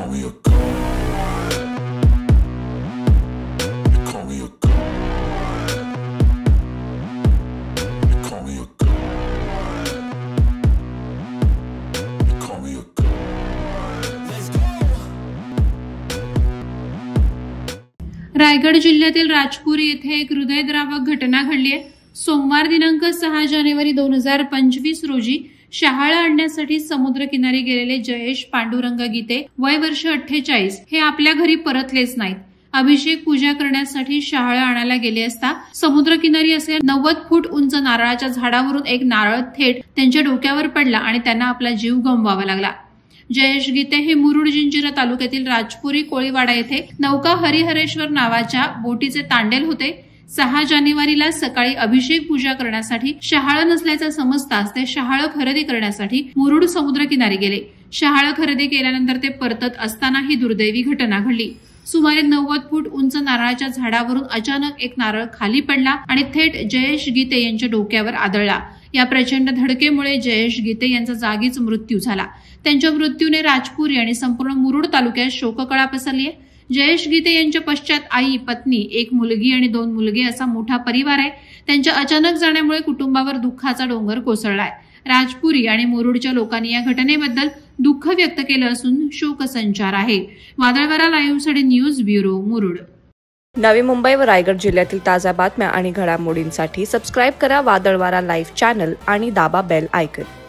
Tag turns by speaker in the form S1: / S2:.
S1: call me a god. You call me a god. You call me a god. You call me a god. Let's go.
S2: Raigad जिल्ह्यातील राजपूर येथे एक हृदयद्रावक घटना घडली आहे। सोमवार दिनांक 6 जानेवारी 2025 रोजी शहाळा आणण्यासाठी समुद्रकिनारी गेलेले जयेश पांडुरंग गीते वय वर्ष 48 हे आपल्या घरी परतलेच नाहीत। अभिषेक पूजा करण्यासाठी शहाळा आणायला गेले असता समुद्रकिनारी असलेल्या 90 फूट उंच नारळाच्या झाडावरून एक नारळ थेट त्यांच्या डोक्यावर पडला आणि त्यांना आपला जीव गमवावा लागला। जयेश गीते हे मुरुड जंजिरा तालुक्यातील राजपुरी कोळीवाडा येथे नौका हरिहरेश्वर नावाच्या बोटीचे तांडेल होते। 6 जानेवारीला सकाळी अभिषेक पूजा करण्यासाठी शहाळा नसल्याचं समजताच ते शहाळा खरेदी करण्यासाठी मुरुड समुद्रकिनारी गेले। शहाळा खरेदी केल्यानंतर ते परतत असताना ही दुर्दैवी घटना घडली। सुमारे 90 फूट उंच नारळाच्या झाडावरून अचानक एक नारळ खाली पडला आणि थेट जयेश गीते यांच्या डोक्यावर आदळला। या प्रचंड धडकेमुळे जयेश गीते यांचा जागीच मृत्यू झाला। त्यांच्या मृत्यूने राजपुरी आणि संपूर्ण मुरुड तालुक्यात शोककळा पसरली आहे। जयेश गीते यांच्या पश्चात आई, पत्नी, एक मुलगी आणि 2 मुलगे असा मोठा परिवार आहे। त्यांच्या अचानक जाण्यामुळे कुटुंबावर दुःखाचा डोंगर कोसळलाय। राजपुरी आणि मुरुडच्या लोकांनी या घटनेबद्दल दुःख व्यक्त केलं असून शोकसंचार आहे। वादळवारा लाईव्हसाठी न्यूज ब्युरो मुरुड।
S3: नवी मुंबई व रायगड जिल्ह्यातील ताज्या बातम्या आणि घडामोडींसाठी सबस्क्राईब करा वादळवारा लाईव्ह चॅनल आणि दाबा बेल आयकॉन।